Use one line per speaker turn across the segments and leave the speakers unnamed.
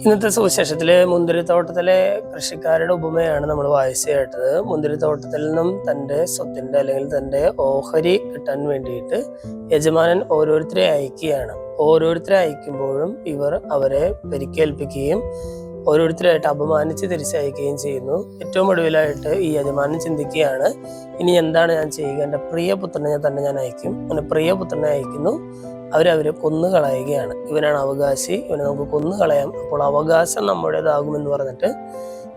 ഇന്നത്തെ സുവിശേഷത്തിലെ മുന്തിരിത്തോട്ടത്തിലെ കൃഷിക്കാരുടെ ഉപമയാണ് നമ്മൾ വായിച്ചു കേട്ടത്. മുന്തിരിത്തോട്ടത്തിൽ നിന്നും തൻ്റെ സ്വത്തിൻ്റെ അല്ലെങ്കിൽ തൻ്റെ ഓഹരി കിട്ടാൻ വേണ്ടിയിട്ട് യജമാനൻ ഓരോരുത്തരെ അയക്കുകയാണ്. ഓരോരുത്തരെ അയക്കുമ്പോഴും ഇവർ അവരെ പരിക്കേൽപ്പിക്കുകയും ഓരോരുത്തരായിട്ട് അപമാനിച്ച് തിരിച്ചയക്കുകയും ചെയ്യുന്നു. ഏറ്റവും ഒടുവിലായിട്ട് ഈ യജമാനൻ ചിന്തിക്കുകയാണ്, ഇനി എന്താണ് ഞാൻ ചെയ്യുക? എൻ്റെ പ്രിയപുത്രനെ തന്നെ ഞാൻ അയക്കും. അങ്ങനെ പ്രിയപുത്രനെ അയക്കുന്നു. അവരെ കൊന്നുകളയുകയാണ്. ഇവനാണ് അവകാശി, ഇവനെ നമുക്ക് കൊന്നുകളയാം, അപ്പോൾ അവകാശം നമ്മുടേതാകുമെന്ന് പറഞ്ഞിട്ട്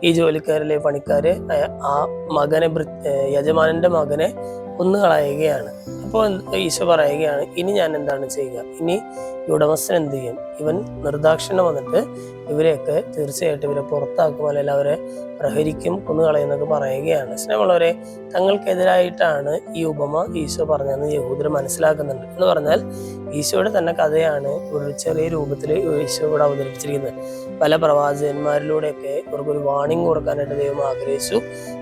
ഈ ജോലിക്കാരിലെ പണിക്കാര് ആ മകനെ യജമാനന്റെ മകനെ കൊന്നുകളയുകയാണ്. അപ്പോൾ ഈശോ പറയുകയാണ്, ഇനി ഞാൻ എന്താണ് ചെയ്യുക? ഇനി ഈ ഉടമസ്ഥൻ എന്ത് ചെയ്യും? ഇവൻ നിർദാക്ഷിണ്യം വന്നിട്ട് ഇവരെയൊക്കെ തീർച്ചയായിട്ടും ഇവരെ പുറത്താക്കും, അല്ലെങ്കിൽ അവരെ പ്രഹരിക്കും, കൊന്നുകളയെന്നൊക്കെ പറയുകയാണ്. സ്നേഹമുള്ളവരെ, തങ്ങൾക്കെതിരായിട്ടാണ് ഈ ഉപമ ഈശോ പറഞ്ഞതെന്ന് യഹൂദർ മനസ്സിലാക്കുന്നുണ്ട്. എന്ന് പറഞ്ഞാൽ ഈശോയുടെ തന്നെ കഥയാണ് ഒരു ചെറിയ രൂപത്തിൽ ഈശോ ഇവിടെ അവതരിപ്പിച്ചിരിക്കുന്നത്. പല പ്രവാചകന്മാരിലൂടെയൊക്കെ ഇവർക്കൊരു വാണിംഗ് കൊടുക്കാനായിട്ട് ദൈവം ആഗ്രഹിച്ചു.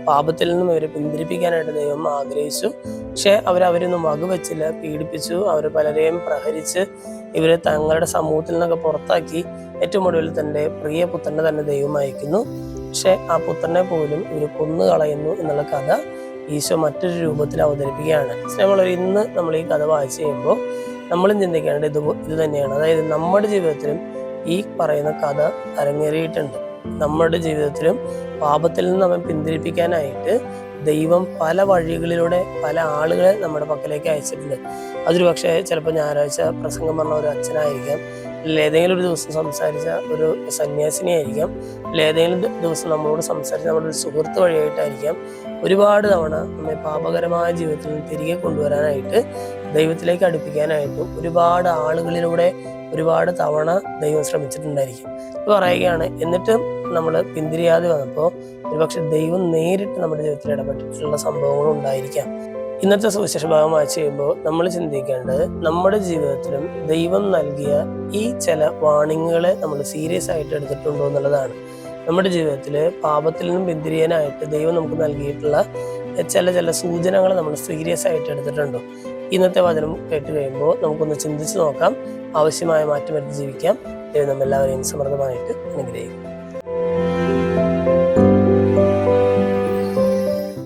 പാപത്തിൽ നിന്നും ഇവരെ പിന്തിരിപ്പിക്കാനായിട്ട് ദൈവം ആഗ്രഹിച്ചു. പക്ഷെ അവരൊന്നും വകവെച്ചില്ല, പീഡിപ്പിച്ചു. അവർ പലരെയും പ്രഹരിച്ച് ഇവരെ തങ്ങളുടെ സമൂഹത്തിൽ നിന്നൊക്കെ പുറത്താക്കി. ഏറ്റവും ഒടുവിൽ തൻ്റെ പ്രിയ പുത്രനെ തന്നെ ദൈവം അയക്കുന്നു. പക്ഷെ ആ പുത്രനെ പോലും ഇവർ കൊന്നുകളയുന്നു എന്നുള്ള കഥ ഈശോ മറ്റൊരു രൂപത്തിൽ അവതരിപ്പിക്കുകയാണ്. സ്നേഹമുള്ളവർ, ഇന്ന് നമ്മൾ ഈ കഥ വായിച്ചു കഴിയുമ്പോൾ നമ്മളും ചിന്തിക്കേണ്ടത് ഇത് തന്നെയാണ്. അതായത് നമ്മുടെ ജീവിതത്തിലും ഈ പറയുന്ന കഥ അരങ്ങേറിയിട്ടുണ്ട്. നമ്മുടെ ജീവിതത്തിലും പാപത്തിൽ നിന്ന് നമ്മെ പിന്തിരിപ്പിക്കാനായിട്ട് ദൈവം പല വഴികളിലൂടെ പല ആളുകളെ നമ്മുടെ പക്കലേക്ക് അയച്ചിട്ടുണ്ട്. അതൊരു പക്ഷേ ചിലപ്പോൾ ഞായറാഴ്ച പ്രസംഗം പറഞ്ഞ ഒരു അച്ഛനായിരിക്കാം, അല്ലെങ്കിൽ ഏതെങ്കിലും ഒരു ദിവസം സംസാരിച്ച ഒരു സന്യാസിനിയായിരിക്കാം, അല്ലെങ്കിൽ ഏതെങ്കിലും ദിവസം നമ്മളോട് സംസാരിച്ച നമ്മുടെ ഒരു സുഹൃത്ത് വഴിയായിട്ടായിരിക്കാം. ഒരുപാട് തവണ നമ്മെ പാപകരമായ ജീവിതത്തിൽ നിന്ന് തിരികെ കൊണ്ടുവരാനായിട്ട്, ദൈവത്തിലേക്ക് അടുപ്പിക്കാനായിട്ടും ഒരുപാട് ആളുകളിലൂടെ ഒരുപാട് തവണ ദൈവം ശ്രമിച്ചിട്ടുണ്ടായിരിക്കും. ഇത് പറയുകയാണ്, എന്നിട്ടും നമ്മൾ പിന്തിരിയാതെ വന്നപ്പോൾ ഒരുപക്ഷെ ദൈവം നേരിട്ട് നമ്മുടെ ജീവിതത്തിൽ ഇടപെട്ടിട്ടുള്ള സംഭവങ്ങൾ ഉണ്ടായിരിക്കാം. ഇന്നത്തെ സുവിശേഷ ഭാഗം വായിച്ചു കഴിയുമ്പോൾ നമ്മൾ ചിന്തിക്കേണ്ടത്, നമ്മുടെ ജീവിതത്തിലും ദൈവം നൽകിയ ഈ ചില വാണിങ്ങുകളെ നമ്മൾ സീരിയസ് ആയിട്ട് എടുത്തിട്ടുണ്ടോ എന്നുള്ളതാണ്. നമ്മുടെ ജീവിതത്തിൽ പാപത്തിൽ നിന്നും പിന്തിരിയാനായിട്ട് ദൈവം നമുക്ക് നൽകിയിട്ടുള്ള ചില സൂചനകൾ നമ്മൾ സീരിയസ് ആയിട്ട് എടുത്തിട്ടുണ്ടോ? ഇന്നത്തെ വചനം കേട്ട് കഴിയുമ്പോൾ നമുക്കൊന്ന് ചിന്തിച്ച് നോക്കാം. ആവശ്യമായ മാറ്റം വരുത്തി ജീവിക്കാം. ദൈവം നമ്മെല്ലാവരെയും സമൃദ്ധമായിട്ട് അനുഗ്രഹിക്കും.